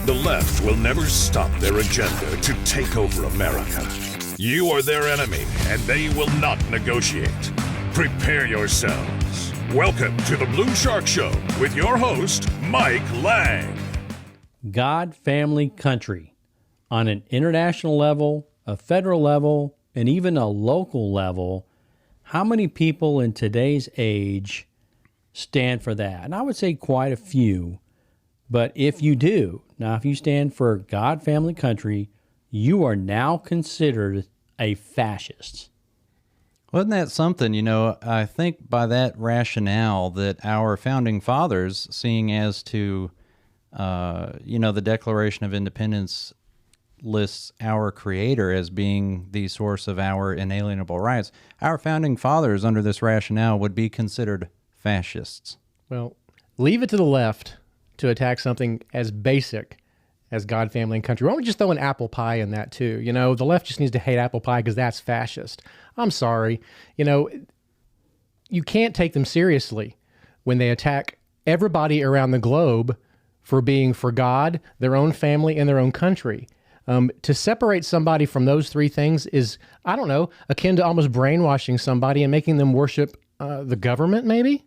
The left will never stop their agenda to take over America. You are their enemy, and they will not negotiate. Prepare yourselves. Welcome to the Blue Shark Show with your host, Mike Lang. God, family, country. On an international level, a federal level, and even a local level, how many people in today's age stand for that? And I would say quite a few. But if you do, now if you stand for God, family, country, you are now considered a fascist. Wasn't that something? I think by that rationale that our founding fathers, seeing as to, the Declaration of Independence lists our creator as being the source of our inalienable rights, our founding fathers under this rationale would be considered fascists. Well, leave it to the left to attack something as basic as God, family, and country. Why don't we just throw an apple pie in that too? The left just needs to hate apple pie because that's fascist. I'm sorry. You can't take them seriously when they attack everybody around the globe for being for God, their own family, and their own country. To separate somebody from those three things is, akin to almost brainwashing somebody and making them worship the government, maybe?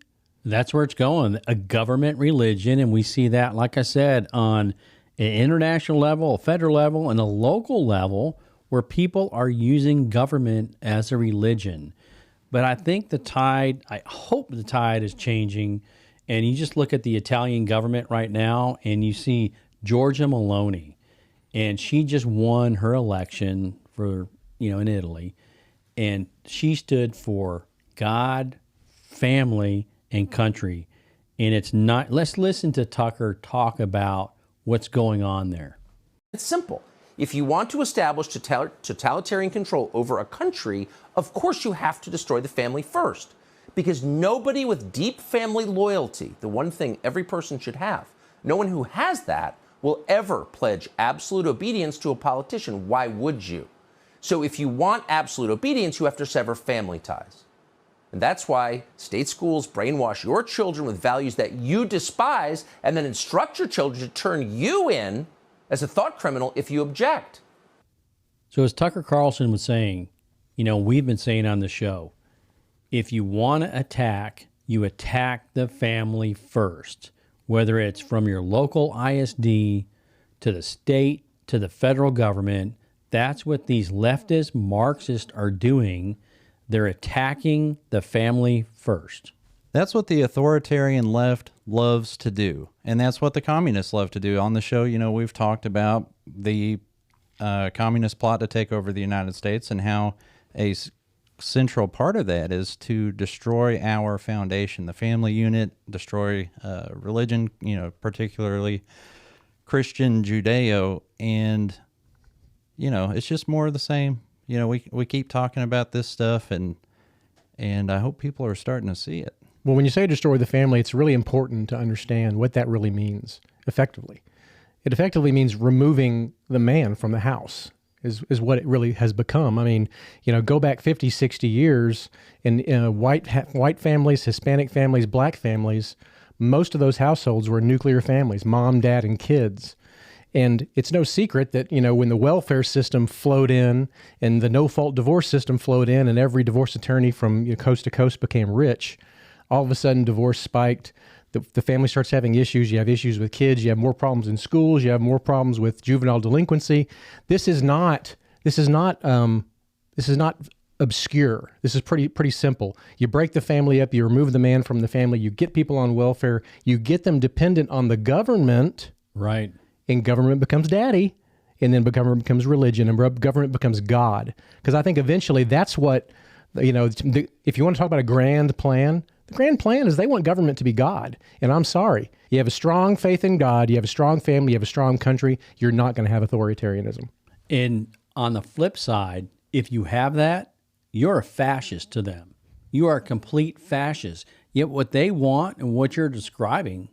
That's where it's going, a government religion, and we see that, like I said, on an international level, a federal level, and a local level where people are using government as a religion. But I think I hope the tide is changing, and you just look at the Italian government right now, and you see Giorgia Meloni, and she just won her election for, in Italy, and she stood for God, family, and country. And it's not, let's listen to Tucker talk about what's going on there. It's simple. If you want to establish totalitarian control over a country, of course you have to destroy the family first. Because nobody with deep family loyalty, the one thing every person should have, no one who has that will ever pledge absolute obedience to a politician. Why would you? So if you want absolute obedience, you have to sever family ties. And that's why state schools brainwash your children with values that you despise and then instruct your children to turn you in as a thought criminal if you object. So as Tucker Carlson was saying, we've been saying on the show, if you want to attack, you attack the family first, whether it's from your local ISD to the state to the federal government. That's what these leftist Marxists are doing. They're attacking the family first. That's what the authoritarian left loves to do. And that's what the communists love to do. On the show, we've talked about the communist plot to take over the United States and how a central part of that is to destroy our foundation, the family unit, destroy religion, particularly Christian Judeo. And, it's just more of the same. We keep talking about this stuff, and I hope people are starting to see it. Well, when you say destroy the family, it's really important to understand what that really means effectively. It effectively means removing the man from the house is what it really has become. I mean, go back 50, 60 years in white families, Hispanic families, black families, most of those households were nuclear families, mom, dad, and kids. And it's no secret that, when the welfare system flowed in and the no-fault divorce system flowed in and every divorce attorney from coast to coast became rich, all of a sudden divorce spiked. The family starts having issues. You have issues with kids. You have more problems in schools. You have more problems with juvenile delinquency. This is not obscure. This is pretty simple. You break the family up. You remove the man from the family. You get people on welfare. You get them dependent on the government. Right. And government becomes daddy, and then government becomes religion, and government becomes God. Because I think eventually that's what, if you want to talk about a grand plan, the grand plan is they want government to be God. And I'm sorry, you have a strong faith in God, you have a strong family, you have a strong country, you're not going to have authoritarianism. And on the flip side, if you have that, you're a fascist to them. You are a complete fascist. Yet what they want and what you're describing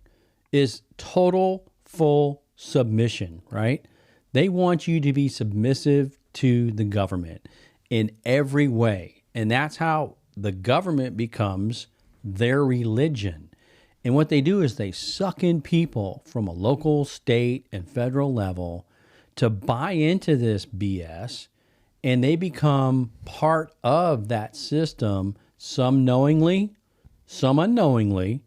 is total, full submission, right? They want you to be submissive to the government in every way. And that's how the government becomes their religion. And what they do is they suck in people from a local, state, and federal level to buy into this BS, and they become part of that system, some knowingly, some unknowingly,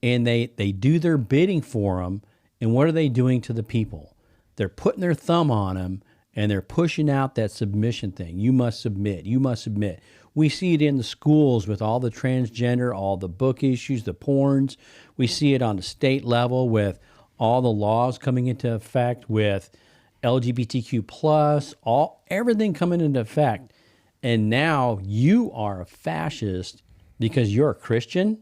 and they do their bidding for them. And what are they doing to the people? They're putting their thumb on them, and they're pushing out that submission thing. You must submit. You must submit. We see it in the schools with all the transgender, all the book issues, the porns. We see it on the state level with all the laws coming into effect with LGBTQ plus, everything coming into effect. And now you are a fascist because you're a Christian,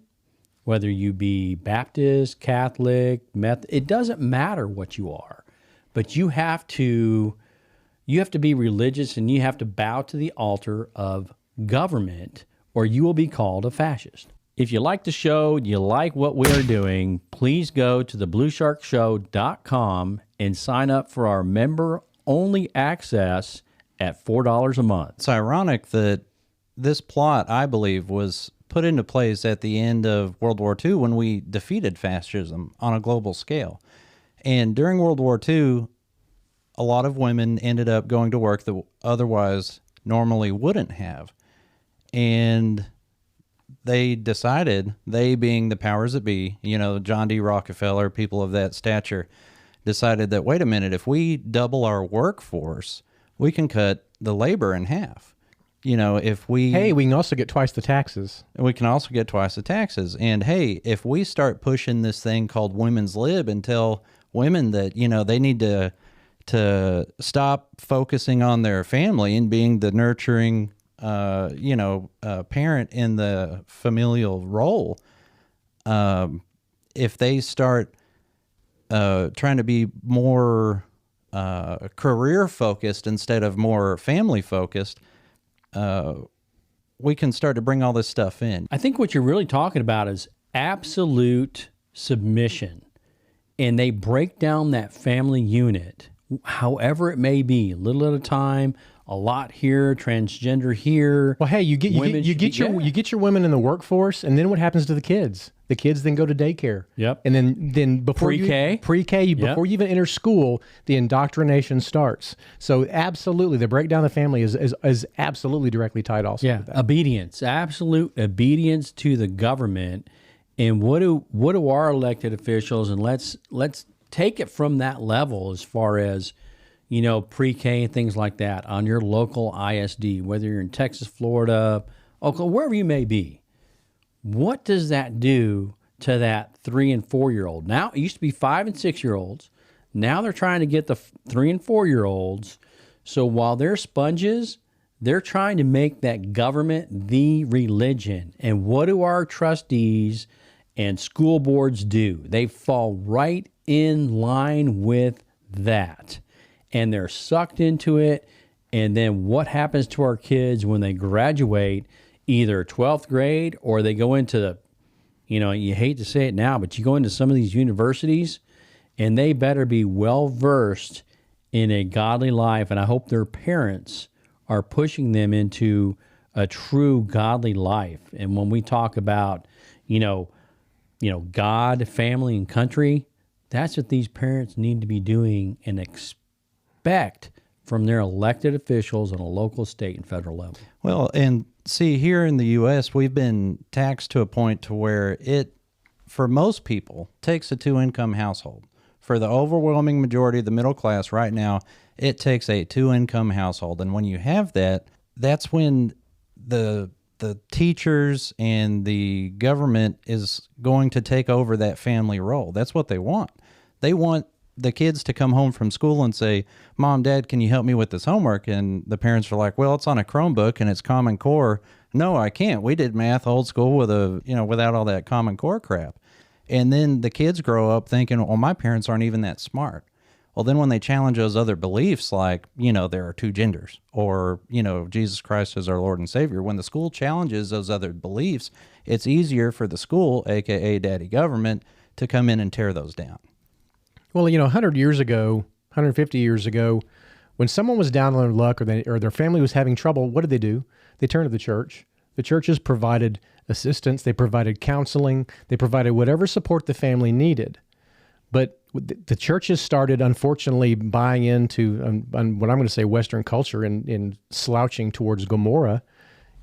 whether you be Baptist, Catholic, Methodist, it doesn't matter what you are, but you have to be religious, and you have to bow to the altar of government, or you will be called a fascist. If you like the show, you like what we are doing, please go to thebluesharkshow.com and sign up for our member-only access at $4 a month. It's ironic that this plot, I believe, was put into place at the end of World War II when we defeated fascism on a global scale. And during World War II, a lot of women ended up going to work that otherwise normally wouldn't have. And they decided, they being the powers that be, John D. Rockefeller, people of that stature, decided that, wait a minute, if we double our workforce, we can cut the labor in half. If we... Hey, we can also get twice the taxes. We can also get twice the taxes. And hey, if we start pushing this thing called women's lib and tell women that, they need to stop focusing on their family and being the nurturing, parent in the familial role, if they start trying to be more career focused instead of more family focused, we can start to bring all this stuff in. I think what you're really talking about is absolute submission. And they break down that family unit, however it may be, a little at a time, a lot here, transgender here. Well, hey, you get your women in the workforce, and then what happens to the kids? The kids then go to daycare. Yep. And then before pre-K, before you even enter school, the indoctrination starts. So absolutely, the breakdown of the family is absolutely directly tied also. Yeah, to that. obedience, absolute obedience to the government. And what do our elected officials, and let's take it from that level as far as, pre-K and things like that on your local ISD, whether you're in Texas, Florida, Oklahoma, wherever you may be. What does that do to that 3 and 4 year old? Now, it used to be 5 and 6 year olds. Now they're trying to get the 3 and 4 year olds. So while they're sponges, they're trying to make that government the religion. And what do our trustees and school boards do? They fall right in line with that. And they're sucked into it. And then what happens to our kids when they graduate either 12th grade or they go into the, you hate to say it now, but you go into some of these universities and they better be well versed in a godly life. And I hope their parents are pushing them into a true godly life. And when we talk about, God, family, and country, that's what these parents need to be doing and expect from their elected officials on a local, state, and federal level. Well, and see, here in the U.S., we've been taxed to a point to where it, for most people, takes a 2-income household. For the overwhelming majority of the middle class right now, it takes a 2-income household. And when you have that, that's when the teachers and the government is going to take over that family role. That's what they want. They want the kids to come home from school and say, Mom, Dad, can you help me with this homework? And the parents are like, well, it's on a Chromebook and it's Common Core. No, I can't. We did math old school without all that Common Core crap. And then the kids grow up thinking, well, my parents aren't even that smart. Well, then when they challenge those other beliefs, like, there are 2 genders, or, Jesus Christ is our Lord and Savior, when the school challenges those other beliefs, it's easier for the school, aka daddy government, to come in and tear those down. Well, 100 years ago, 150 years ago, when someone was down on their luck or their family was having trouble, what did they do? They turned to the church. The churches provided assistance, they provided counseling, they provided whatever support the family needed. But the churches started, unfortunately, buying into what I'm going to say Western culture and slouching towards Gomorrah,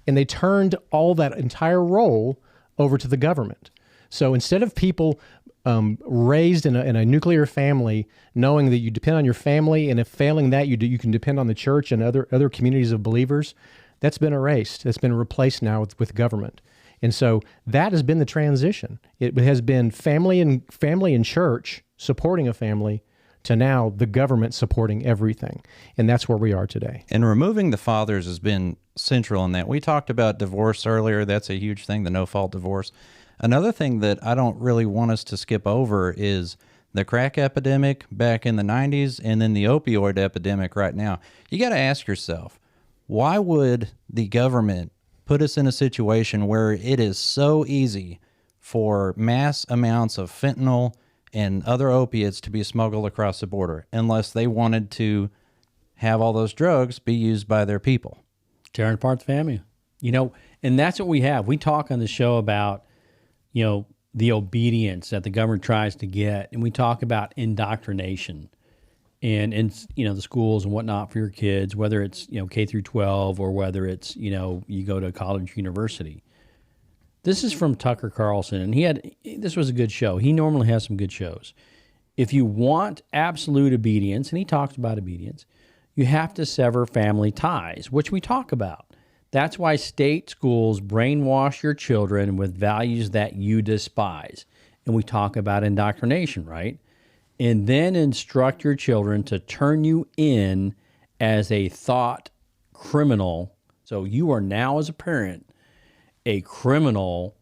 and they turned all that entire role over to the government. So instead of people raised in a nuclear family, knowing that you depend on your family, and if failing that, you can depend on the church and other communities of believers, that's been erased. That's been replaced now with government. And so that has been the transition. It has been family and church supporting a family to now the government supporting everything. And that's where we are today. And removing the fathers has been central in that. We talked about divorce earlier. That's a huge thing, the no-fault divorce. Another thing that I don't really want us to skip over is the crack epidemic back in the 90s and then the opioid epidemic right now. You got to ask yourself, why would the government put us in a situation where it is so easy for mass amounts of fentanyl and other opiates to be smuggled across the border unless they wanted to have all those drugs be used by their people? Tearing apart the family. And that's what we have. We talk on the show about, the obedience that the government tries to get. And we talk about indoctrination and the schools and whatnot for your kids, whether it's, K through 12 or whether it's, you go to college, university. This is from Tucker Carlson, and this was a good show. He normally has some good shows. If you want absolute obedience, and he talks about obedience, you have to sever family ties, which we talk about. That's why state schools brainwash your children with values that you despise. And we talk about indoctrination, right? And then instruct your children to turn you in as a thought criminal. So you are now, as a parent, a criminal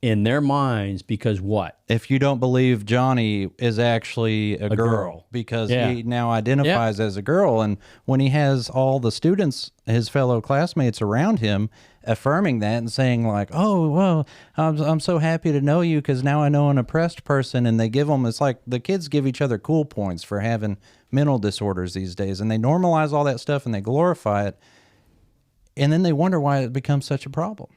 in their minds because what? If you don't believe Johnny is actually a girl because he now identifies as a girl, and when he has all the students, his fellow classmates around him, affirming that and saying like, "Oh, well, I'm so happy to know you because now I know an oppressed person," and they give them, it's like the kids give each other cool points for having mental disorders these days, and they normalize all that stuff and they glorify it, and then they wonder why it becomes such a problem.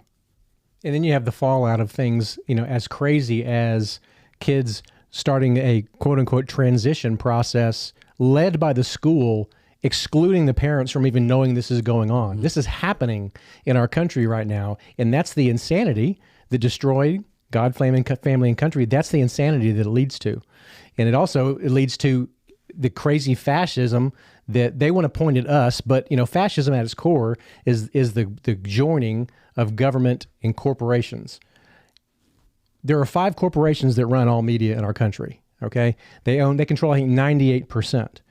And then you have the fallout of things, as crazy as kids starting a quote-unquote transition process led by the school, excluding the parents from even knowing this is going on. This is happening in our country right now, and that's the insanity that destroyed God, family, and country. That's the insanity that it leads to. And it leads to the crazy fascism that they want to point at us, but fascism at its core is the joining of government and corporations. There are 5 corporations that run all media in our country. Okay, they control, I think, 98%.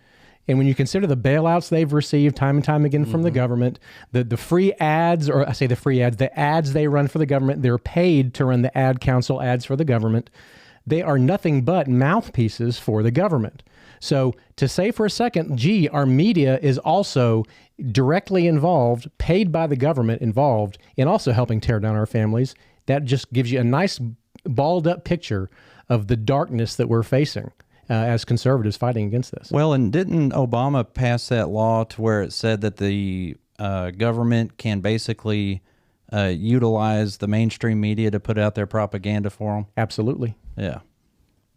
And when you consider the bailouts they've received time and time again from the government, the free ads, or I say the free ads, the ads they run for the government, they're paid to run the ad council ads for the government. They are nothing but mouthpieces for the government. So to say for a second, gee, our media is also directly involved, paid by the government, involved in also helping tear down our families, that just gives you a nice balled up picture of the darkness that we're facing as conservatives fighting against this. Well, and didn't Obama pass that law to where it said that the government can basically utilize the mainstream media to put out their propaganda for them? Absolutely. Yeah.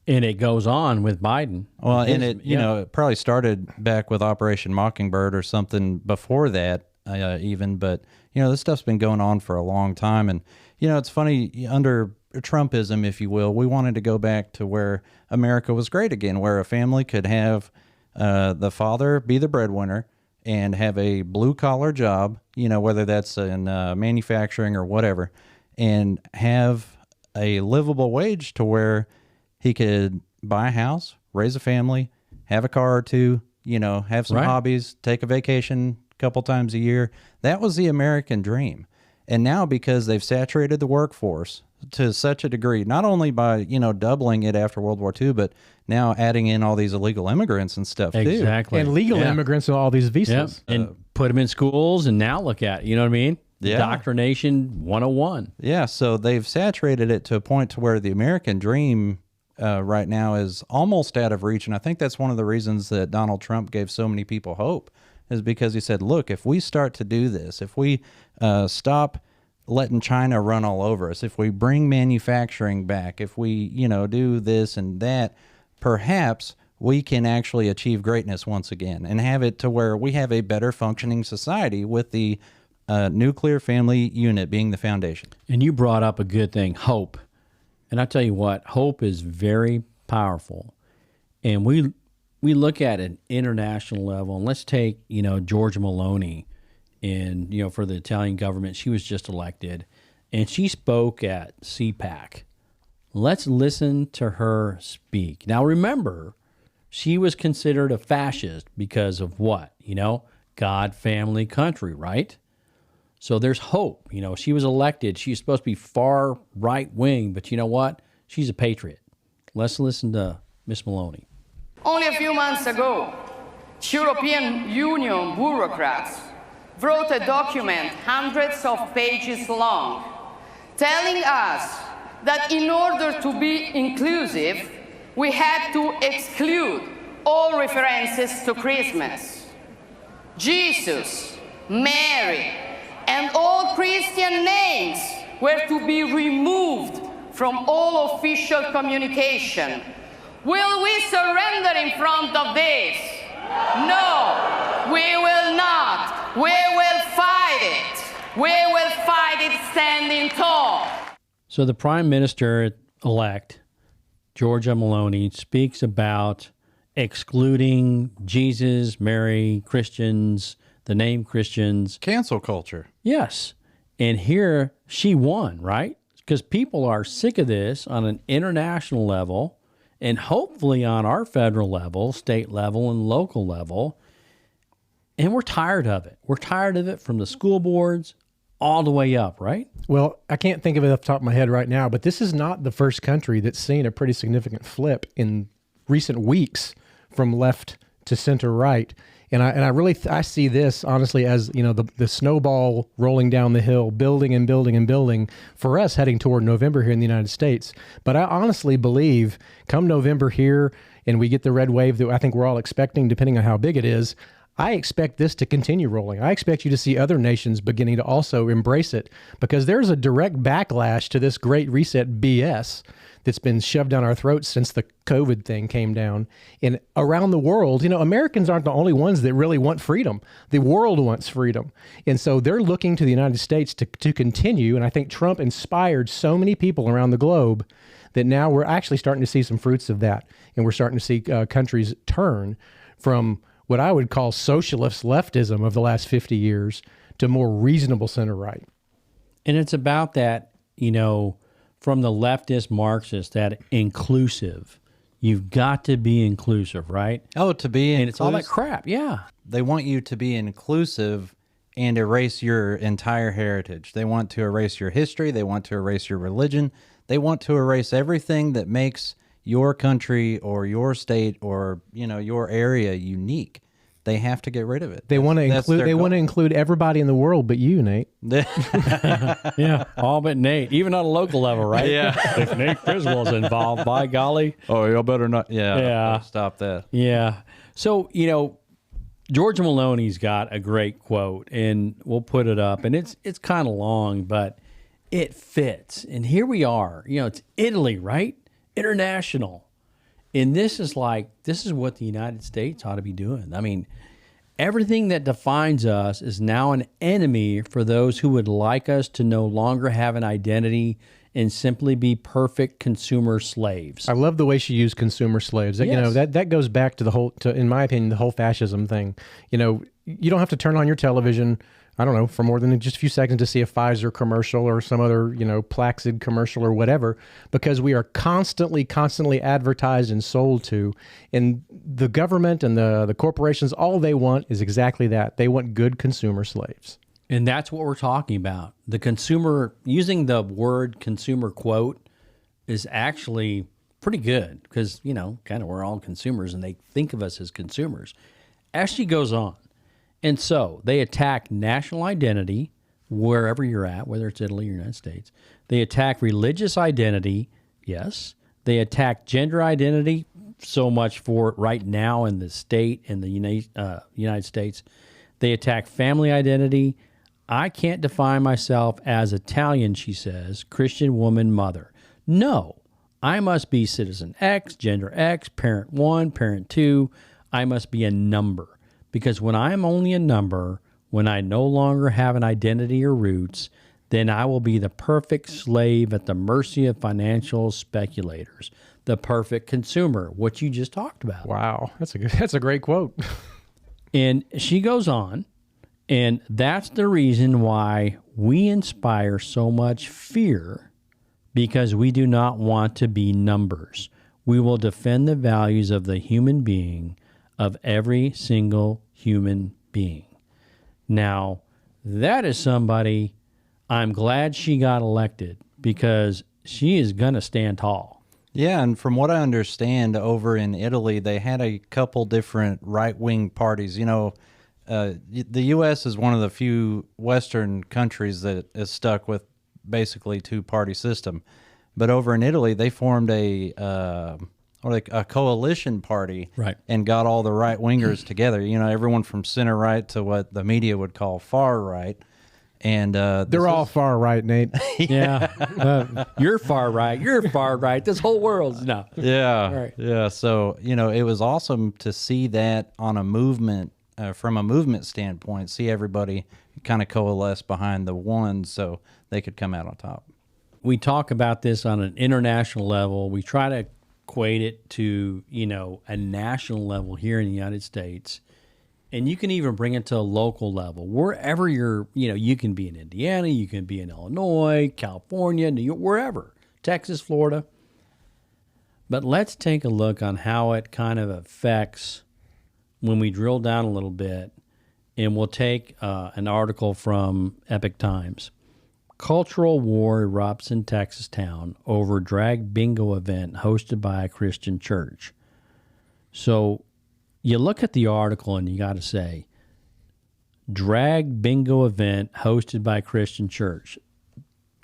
And it goes on with Biden. Well, and it probably started back with Operation Mockingbird or something before that even. But, this stuff's been going on for a long time. And, it's funny, under Trumpism, if you will, we wanted to go back to where America was great again, where a family could have the father be the breadwinner and have a blue-collar job, whether that's in manufacturing or whatever, and have a livable wage to where he could buy a house, raise a family, have a car or two, have some hobbies, take a vacation a couple times a year. That was the American dream. And now, because they've saturated the workforce to such a degree, not only by, doubling it after World War II, but now adding in all these illegal immigrants and stuff, too. Exactly. And legal immigrants and all these visas. Yep. And put them in schools, and now look at it. You know what I mean? Yeah. Indoctrination 101. Yeah, so they've saturated it to a point to where the American dream right now is almost out of reach. And I think that's one of the reasons that Donald Trump gave so many people hope, is because he said, look, if we start to do this, if we stop letting China run all over us, if we bring manufacturing back, if we, do this and that, perhaps we can actually achieve greatness once again and have it to where we have a better functioning society with the nuclear family unit being the foundation. And you brought up a good thing, hope. And I tell you what, hope is very powerful. And we look at an international level, and let's take, Georgia Meloni, and, for the Italian government, she was just elected, and she spoke at CPAC. Let's listen to her speak. Now, remember, she was considered a fascist because of what? God, family, country, right? So there's hope. She was elected. She's supposed to be far right wing, but you know what? She's a patriot. Let's listen to Miss Meloni. Only a few months ago, European Union bureaucrats wrote a document hundreds of pages long, telling us that in order to be inclusive, we had to exclude all references to Christmas. Jesus, Mary, and all Christian names were to be removed from all official communication. Will we surrender in front of this? No, we will not. We will fight it. We will fight it standing tall. So the Prime Minister-elect, Georgia Meloni, speaks about excluding Jesus, Mary, Christians, the name Christians. Cancel culture. Yes. And here she won, right? Because people are sick of this on an international level and hopefully on our federal level, state level, and local level. And we're tired of it. We're tired of it from the school boards all the way up, right? Well, I can't think of it off the top of my head right now, but this is not the first country that's seen a pretty significant flip in recent weeks from left to center right. And I really see this honestly as the snowball rolling down the hill, building and building and building for us heading toward November here in the United States. But I honestly believe come November here and we get the red wave that I think we're all expecting, depending on how big it is, I expect this to continue rolling. I expect you to see other nations beginning to also embrace it because there's a direct backlash to this Great Reset BS that's been shoved down our throats since the COVID thing came down. And around the world, Americans aren't the only ones that really want freedom. The world wants freedom. And so they're looking to the United States to continue. And I think Trump inspired so many people around the globe that now we're actually starting to see some fruits of that. And we're starting to see countries turn from what I would call socialist leftism of the last 50 years to more reasonable center right. And it's about that, from the leftist Marxist, that inclusive. You've got to be inclusive, right? Oh, to be inclusive. And it's all that crap, yeah. They want you to be inclusive and erase your entire heritage. They want to erase your history. They want to erase your religion. They want to erase everything that makes your country or your state or, your area unique. They have to get rid of it. They want to include. They want to include everybody in the world, but you, Nate. Yeah, all but Nate, even on a local level, right? Yeah. If Nate Criswell's involved, by golly. Oh, y'all better not. Yeah. Stop that. Yeah. So Georgia Maloney's got a great quote, and we'll put it up, and it's kind of long, but it fits. And here we are. It's Italy, right? International. And this is what the United States ought to be doing. I mean, everything that defines us is now an enemy for those who would like us to no longer have an identity and simply be perfect consumer slaves. I love the way she used consumer slaves. Yes. That goes back to in my opinion, the whole fascism thing. You don't have to turn on your television, I don't know, for more than just a few seconds to see a Pfizer commercial or some other, Plaxid commercial or whatever, because we are constantly advertised and sold to. And the government and the corporations, all they want is exactly that. They want good consumer slaves. And that's what we're talking about. The consumer, using the word consumer quote is actually pretty good because, kind of we're all consumers and they think of us as consumers. As she goes on, and so they attack national identity wherever you're at, whether it's Italy or United States. They attack religious identity, yes. They attack gender identity, so much for it right now in the state and the United States. They attack family identity. I can't define myself as Italian, she says, Christian woman, mother. No, I must be citizen X, gender X, parent 1, parent 2. I must be a number. Because when I am only a number, when I no longer have an identity or roots, then I will be the perfect slave at the mercy of financial speculators, the perfect consumer, what you just talked about. Wow, that's a great quote. And she goes on, and that's the reason why we inspire so much fear, because we do not want to be numbers. We will defend the values of the human being, of every single human being. Now, that is somebody I'm glad she got elected, because she is going to stand tall. Yeah, and from what I understand, over in Italy, they had a couple different right-wing parties. You know, the U.S. is one of the few Western countries that is stuck with basically two-party system. But over in Italy, they formed a coalition party, Right, and got all the right-wingers together. You know, everyone from center-right to what the media would call far-right. And They're all far right, Nate. Yeah. You're far right. You're far right. This whole world's no. Yeah. Right. Yeah. So, you know, it was awesome to see that on a movement, from a movement standpoint, see everybody kind of coalesce behind the one so they could come out on top. We talk about this on an international level. We try to equate it to, you know, a national level here in the United States. And you can even bring it to a local level. Wherever you're, you know, you can be in Indiana, you can be in Illinois, California, New York, wherever, Texas, Florida. But let's take a look on how it kind of affects when we drill down a little bit. And we'll take an article from Epic Times. Cultural war erupts in Texas town over drag bingo event hosted by a Christian church. So you look at the article and you got to say, drag bingo event hosted by Christian church.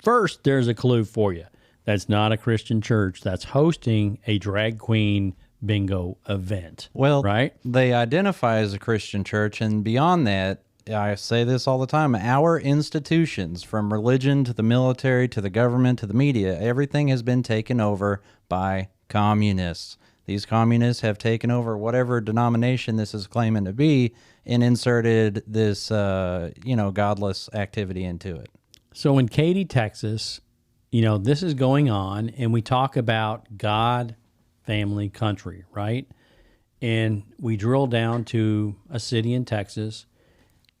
First, there's a clue for you. That's not a Christian church. That's hosting a drag queen bingo event. Well, right? They identify as a Christian church, and beyond that, I say this all the time, our institutions, from religion to the military to the government to the media, everything has been taken over by communists. These communists have taken over whatever denomination this is claiming to be and inserted this, godless activity into it. So in Katy, Texas, you know, this is going on, and we talk about God, family, country, right? And we drill down to a city in Texas,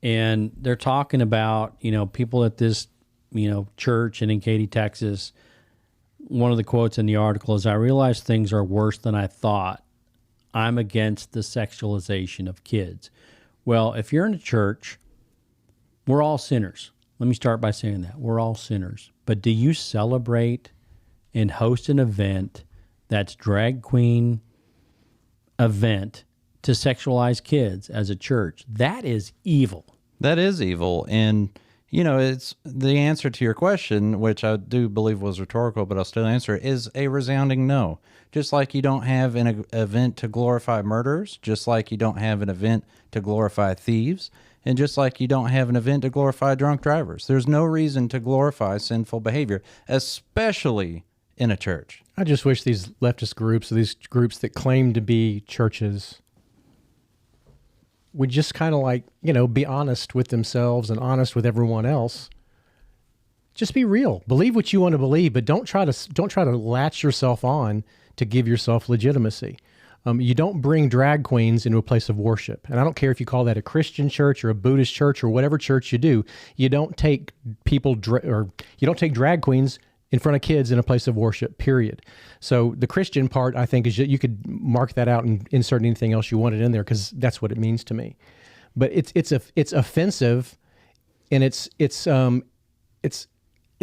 and they're talking about, you know, people at this, you know, church and in Katy, Texas. One of the quotes in the article is, I realize things are worse than I thought. I'm against the sexualization of kids. Well, if you're in a church, we're all sinners. Let me start by saying that. We're all sinners. But do you celebrate and host an event that's drag queen event to sexualize kids as a church? That is evil. That is evil. And you know, it's the answer to your question, which I do believe was rhetorical, but I'll still answer it, is a resounding no. Just like you don't have an event to glorify murderers, just like you don't have an event to glorify thieves, and just like you don't have an event to glorify drunk drivers. There's no reason to glorify sinful behavior, especially in a church. I just wish these leftist groups, or these groups that claim to be churches, would just kind of like, you know, be honest with themselves and honest with everyone else. Just be real. Believe what you want to believe, but don't try to latch yourself on to give yourself legitimacy. You don't bring drag queens into a place of worship. And I don't care if you call that a Christian church or a Buddhist church or whatever church you do. You don't take you don't take drag queens in front of kids in a place of worship, period. So the Christian part, I think, is you could mark that out and insert anything else you wanted in there, because that's what it means to me. But it's offensive, and it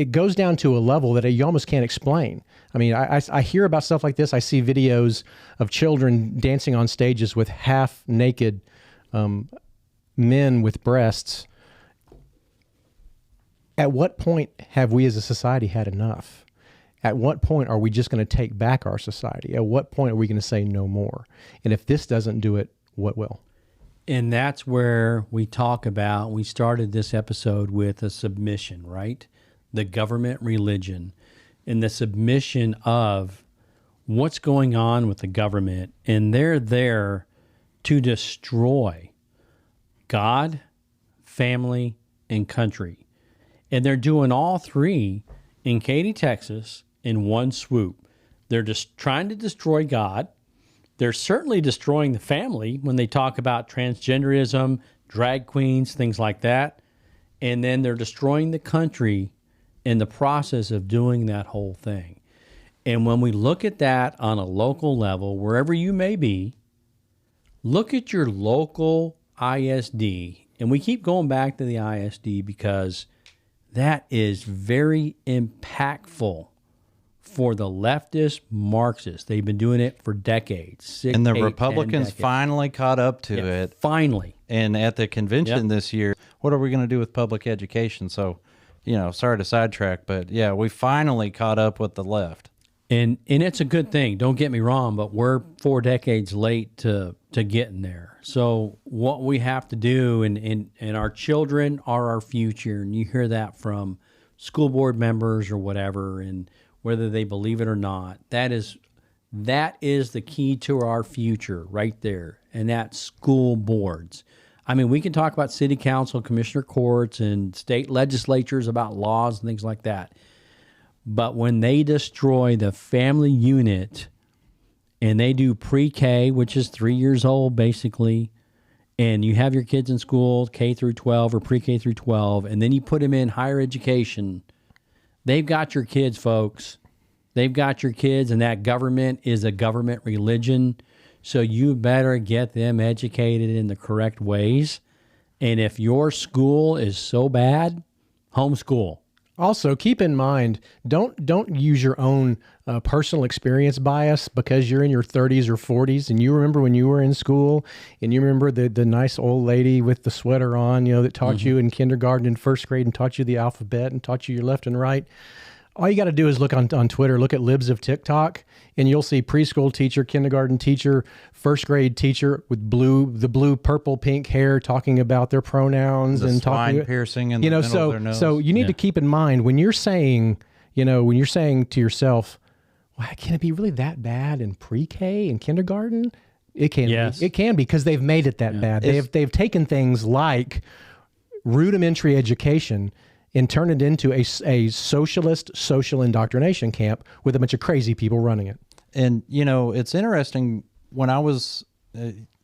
goes down to a level that you almost can't explain. I mean, I hear about stuff like this. I see videos of children dancing on stages with half-naked men with breasts. At what point have we as a society had enough? At what point are we just going to take back our society? At what point are we going to say no more? And if this doesn't do it, what will? And that's where we talk about, we started this episode with a submission, right? The government religion and the submission of what's going on with the government. And they're there to destroy God, family, and country. And they're doing all three in Katy, Texas in one swoop. They're just trying to destroy God. They're certainly destroying the family when they talk about transgenderism, drag queens, things like that. And then they're destroying the country in the process of doing that whole thing. And when we look at that on a local level, wherever you may be, look at your local ISD. And we keep going back to the ISD because that is very impactful for the leftist Marxists. They've been doing it for decades. And the Republicans finally caught up to it. Finally. And at the convention this year, what are we going to do with public education? So, sorry to sidetrack, but yeah, we finally caught up with the left. And it's a good thing. Don't get me wrong, but we're 4 decades late to getting there. So what we have to do, and our children are our future, and you hear that from school board members or whatever, and whether they believe it or not, that is the key to our future right there, and that's school boards. I mean, we can talk about city council, commissioner courts, and state legislatures about laws and things like that. But when they destroy the family unit and they do pre-K, which is 3 years old basically, and you have your kids in school, K through 12 or pre-K through 12, and then you put them in higher education, they've got your kids, folks. They've got your kids, and that government is a government religion. So you better get them educated in the correct ways. And if your school is so bad, homeschool. Also, keep in mind, don't use your own personal experience bias because you're in your 30s or 40s and you remember when you were in school and you remember the nice old lady with the sweater on, that taught you in kindergarten and first grade and taught you the alphabet and taught you your left and right. All you got to do is look on Twitter, look at Libs of TikTok, and you'll see preschool teacher, kindergarten teacher, first grade teacher with the blue, purple, pink hair talking about their pronouns The and spine talking piercing in the middle of their nose. So you need to keep in mind when you're saying, to yourself, "Wow, can it be really that bad in pre-K and kindergarten?" It can. Yes. It can be because they've made it that bad. They've taken things like rudimentary education and turn it into a socialist social indoctrination camp with a bunch of crazy people running it. And, it's interesting when I was,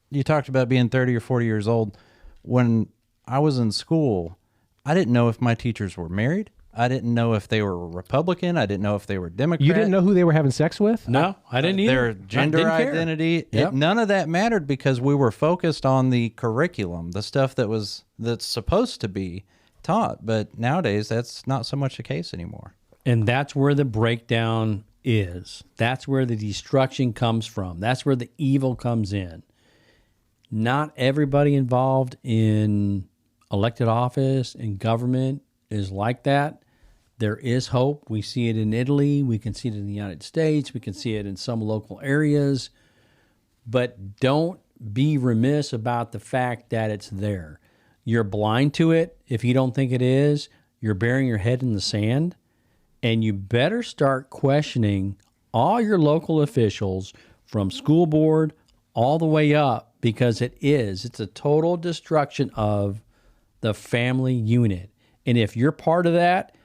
you talked about being 30 or 40 years old. When I was in school, I didn't know if my teachers were married. I didn't know if they were Republican. I didn't know if they were Democrat. You didn't know who they were having sex with? No, I didn't either. Their gender identity. Yep. None of that mattered because we were focused on the curriculum, the stuff that's supposed to be taught. But nowadays, that's not so much the case anymore. And that's where the breakdown is. That's where the destruction comes from. That's where the evil comes in. Not everybody involved in elected office and government is like that. There is hope. We see it in Italy. We can see it in the United States. We can see it in some local areas. But don't be remiss about the fact that it's there. You're blind to it. If you don't think it is, you're burying your head in the sand. And you better start questioning all your local officials from school board all the way up, because it's a total destruction of the family unit. And if you're part of that,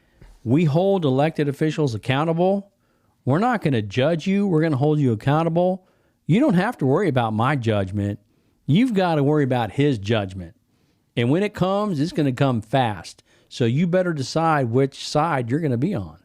we hold elected officials accountable. We're not going to judge you. We're going to hold you accountable. You don't have to worry about my judgment. You've got to worry about his judgment. And when it comes, it's going to come fast. So you better decide which side you're going to be on.